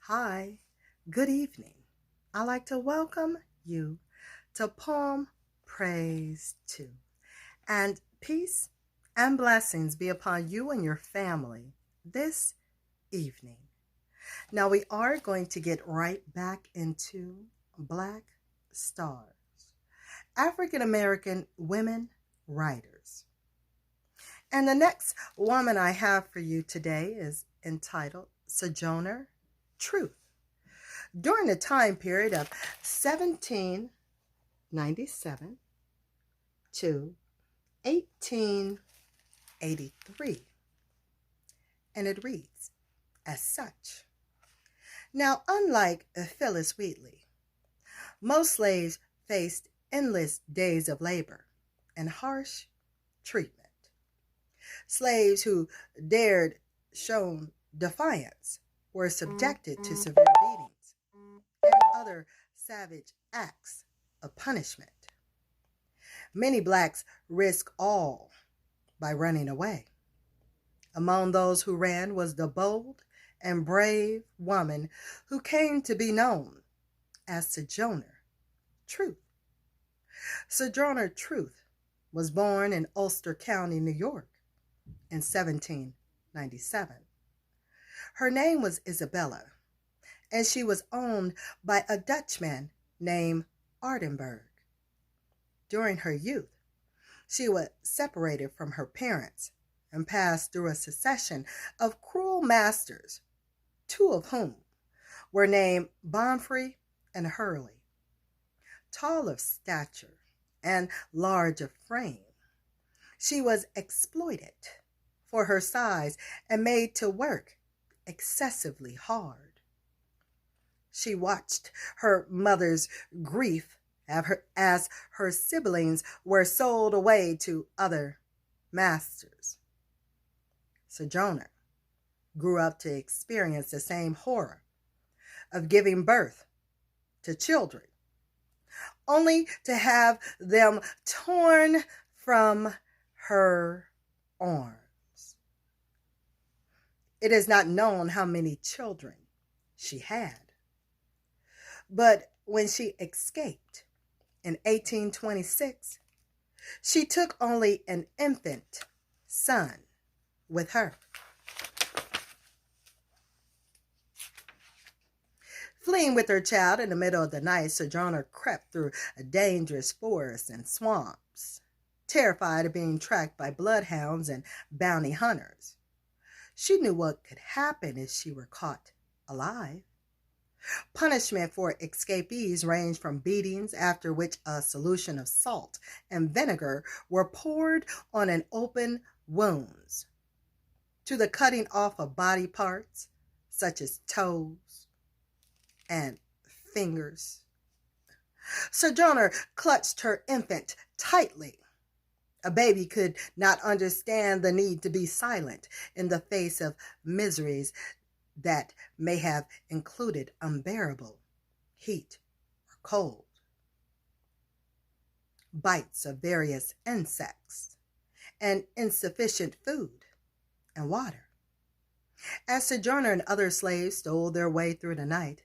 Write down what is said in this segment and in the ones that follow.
Hi, good evening. I'd like to welcome you to Poem Praise 2. And peace and blessings be upon you and your family this evening. Now, we are going to get right back into Black Stars, African American women writers. And the next woman I have for you today is entitled Sojourner Truth. During the time period of 1797 to 1883, and it reads as such. Now, unlike Phyllis Wheatley, most slaves faced endless days of labor and harsh treatment. Slaves who dared show defiance were subjected to severe beatings and other savage acts of punishment. Many blacks risked all by running away. Among those who ran was the bold and brave woman who came to be known as Sojourner Truth. Sojourner Truth was born in Ulster County, New York in 1797. Her name was Isabella, and she was owned by a Dutchman named Ardenberg. During her youth, she was separated from her parents and passed through a succession of cruel masters, two of whom were named Bonfrey and Hurley. Tall of stature and large of frame, she was exploited for her size and made to work excessively hard. She watched her mother's grief as her siblings were sold away to other masters. Sojourner grew up to experience the same horror of giving birth to children, only to have them torn from her arms. It is not known how many children she had, but when she escaped in 1826, she took only an infant son with her. Fleeing with her child in the middle of the night, Sojourner crept through a dangerous forest and swamps, terrified of being tracked by bloodhounds and bounty hunters. She knew what could happen if she were caught alive. Punishment for escapees ranged from beatings, after which a solution of salt and vinegar were poured on an open wounds, to the cutting off of body parts such as toes and fingers. Sojourner clutched her infant tightly. A baby could not understand the need to be silent in the face of miseries that may have included unbearable heat or cold, bites of various insects, and insufficient food and water. As Sojourner and other slaves stole their way through the night,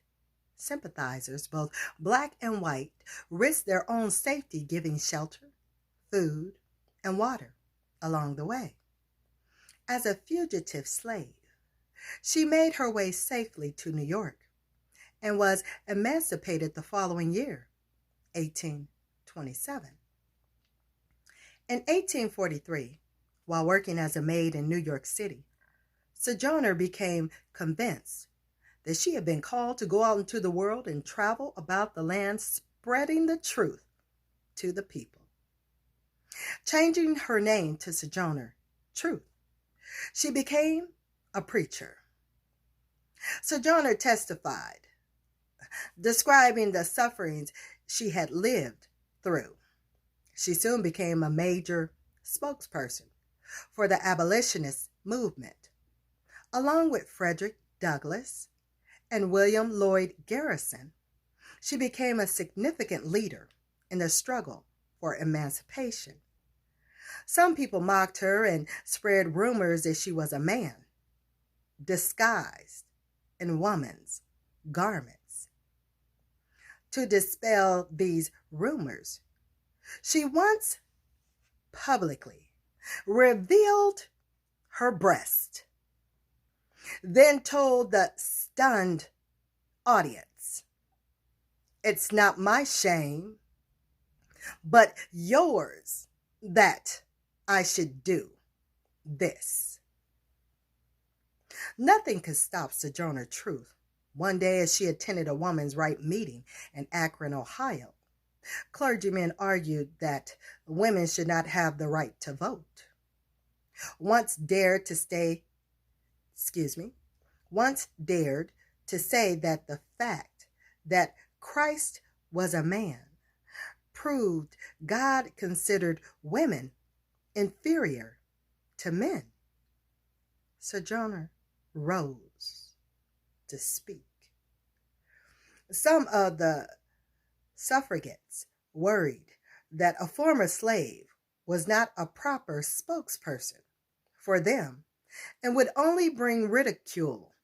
sympathizers, both black and white, risked their own safety giving shelter, food, and water along the way. As a fugitive slave, she made her way safely to New York and was emancipated the following year, 1827. In 1843, while working as a maid in New York City, Sojourner became convinced that she had been called to go out into the world and travel about the land spreading the truth to the people. Changing her name to Sojourner Truth, she became a preacher. Sojourner testified, describing the sufferings she had lived through. She soon became a major spokesperson for the abolitionist movement. Along with Frederick Douglass and William Lloyd Garrison, she became a significant leader in the struggle for emancipation. Some people mocked her and spread rumors that she was a man, disguised in woman's garments. To dispel these rumors, she once publicly revealed her breast, then told the stunned audience, "It's not my shame, but yours that I should do this." Nothing could stop Sojourner Truth. One day, as she attended a women's rights meeting in Akron, Ohio, clergymen argued that women should not have the right to vote. Once dared to say that the fact that Christ was a man proved God considered women inferior to men. Sojourner rose to speak. Some of the suffragettes worried that a former slave was not a proper spokesperson for them and would only bring ridicule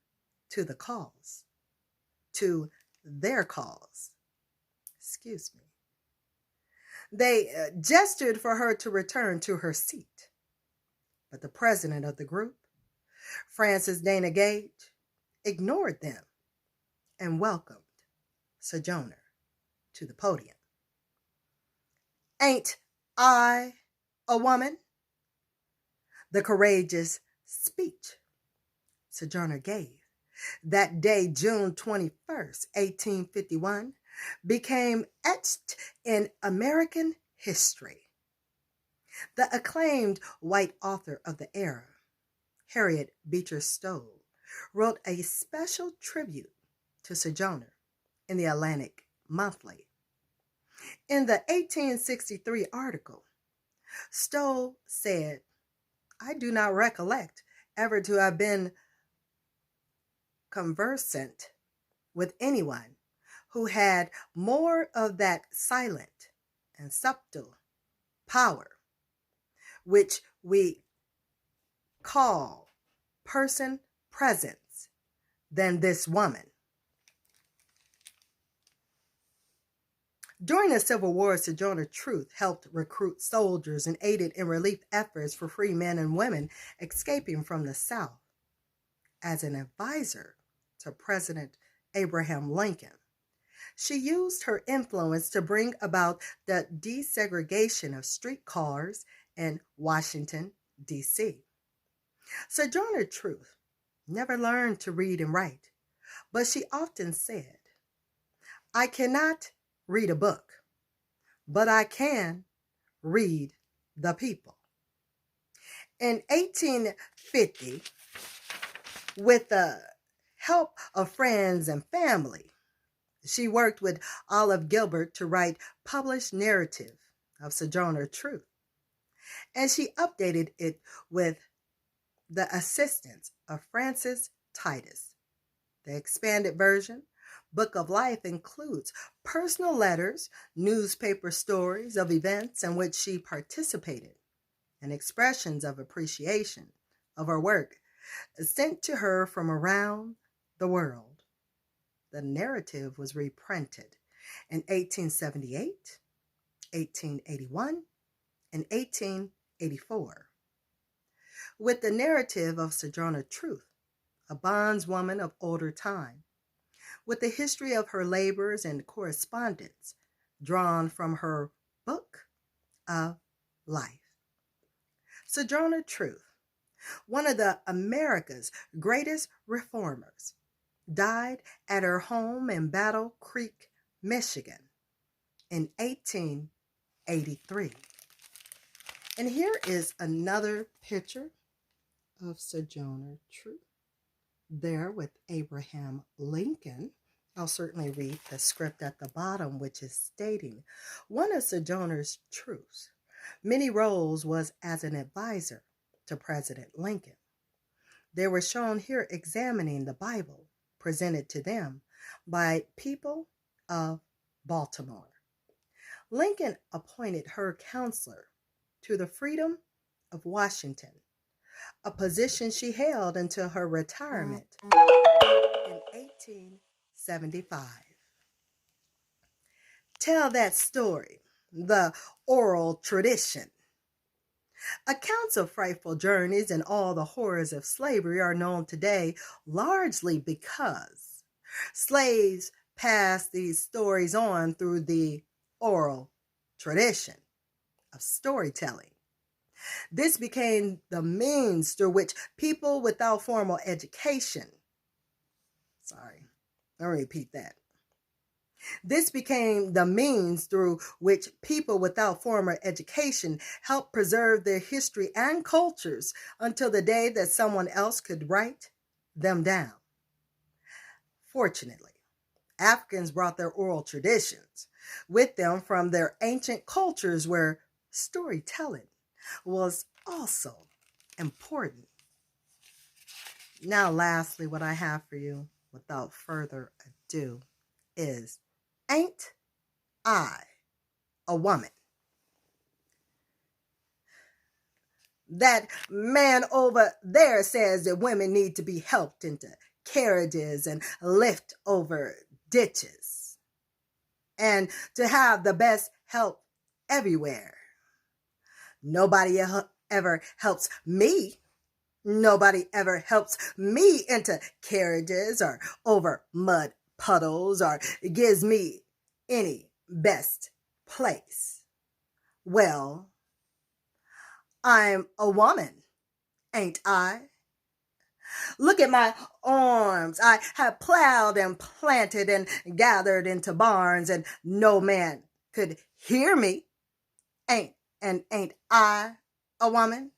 to their cause. They gestured for her to return to her seat, but the president of the group, Frances Dana Gage, ignored them and welcomed Sojourner to the podium. "Ain't I a woman?" The courageous speech Sojourner gave that day, June 21st, 1851, became etched in American history. The acclaimed white author of the era, Harriet Beecher Stowe, wrote a special tribute to Sojourner in the Atlantic Monthly. In the 1863 article, Stowe said, "I do not recollect ever to have been conversant with anyone who had more of that silent and subtle power which we call person presence than this woman." During the Civil War, Sojourner Truth helped recruit soldiers and aided in relief efforts for free men and women escaping from the South. As an advisor to President Abraham Lincoln, she used her influence to bring about the desegregation of streetcars in Washington, D.C. Sojourner Truth never learned to read and write, but she often said, "I cannot read a book, but I can read the people." In 1850, with the help of friends and family, she worked with Olive Gilbert to write published narrative of Sojourner Truth, and she updated it with the assistance of Francis Titus. The expanded version, Book of Life, includes personal letters, newspaper stories of events in which she participated, and expressions of appreciation of her work sent to her from around the world. The narrative was reprinted in 1878, 1881, and 1884. With the narrative of Sojourner Truth, a bondswoman of older time, with the history of her labors and correspondence drawn from her Book of Life. Sojourner Truth, one of America's greatest reformers, died at her home in Battle Creek, Michigan in 1883. And here is another picture of Sojourner Truth, there with Abraham Lincoln. I'll certainly read the script at the bottom, which is stating, one of Sojourner Truth's many roles was as an advisor to President Lincoln. They were shown here examining the Bible presented to them by people of Baltimore. Lincoln appointed her counselor to the Freedom of Washington, a position she held until her retirement in 18 75. Tell that story, the oral tradition. Accounts of frightful journeys and all the horrors of slavery are known today largely because slaves passed these stories on through the oral tradition of storytelling. This became the means through which people without formal education, let me repeat that. This became the means through which people without formal education helped preserve their history and cultures until the day that someone else could write them down. Fortunately, Africans brought their oral traditions with them from their ancient cultures where storytelling was also important. Now, lastly, what I have for you, without further ado, is Ain't I a Woman? That man over there says that women need to be helped into carriages and lift over ditches, and to have the best help everywhere. Nobody ever helps me. Nobody ever helps me into carriages or over mud puddles or gives me any best place. Well, I'm a woman, ain't I? Look at my arms. I have plowed and planted and gathered into barns, and no man could hear me. Ain't I a woman?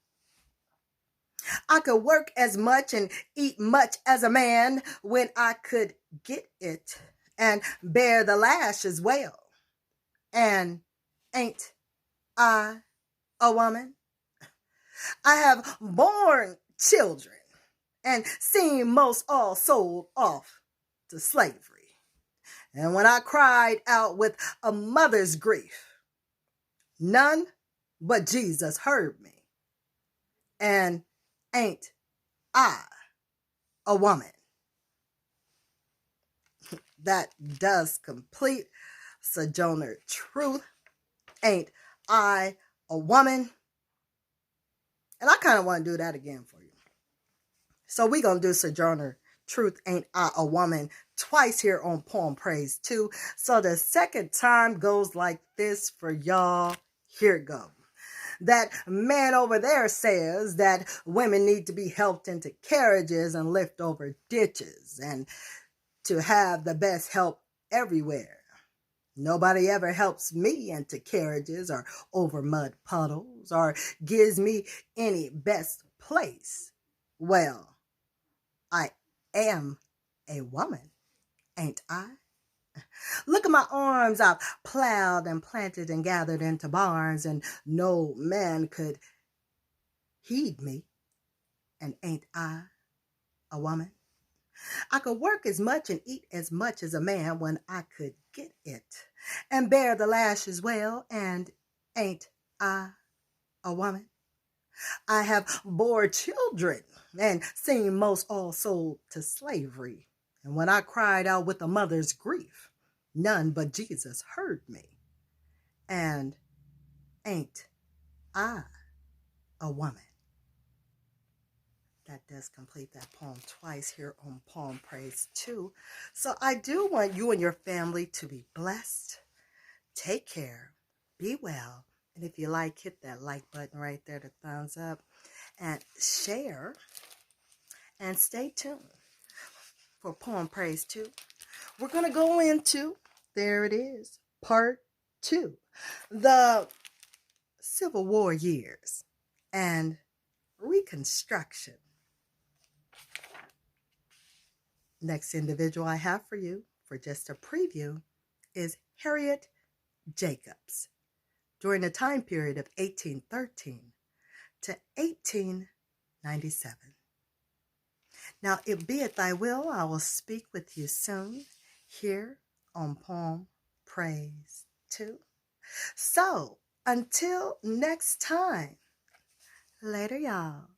I could work as much and eat much as a man when I could get it, and bear the lash as well. And ain't I a woman? I have borne children and seen most all sold off to slavery. And when I cried out with a mother's grief, none but Jesus heard me. And ain't I a woman? That does complete Sojourner Truth. Ain't I a woman? And I kind of want to do that again for you. So we're going to do Sojourner Truth, Ain't I a Woman, twice here on Poem Praise 2. So the second time goes like this for y'all. Here it goes. That man over there says that women need to be helped into carriages and lift over ditches, and to have the best help everywhere. Nobody ever helps me into carriages or over mud puddles or gives me any best place. Well, I am a woman, ain't I? Look at my arms. I've plowed and planted and gathered into barns, and no man could heed me. And ain't I a woman? I could work as much and eat as much as a man when I could get it, and bear the lash as well. And ain't I a woman? I have bore children and seen most all sold to slavery. And when I cried out with a mother's grief, none but Jesus heard me. And ain't I a woman? That does complete that poem twice here on Poem Praise 2. So I do want you and your family to be blessed. Take care. Be well. And if you like, hit that like button right there, the thumbs up, and share. And stay tuned for Poem Praise 2. We're going to go into, there it is, part 2. The Civil War years and Reconstruction. Next individual I have for you, for just a preview, is Harriet Jacobs, during the time period of 1813 to 1897. Now, it be it thy will, I will speak with you soon here on Poem Praise 2. So, until next time, later, y'all.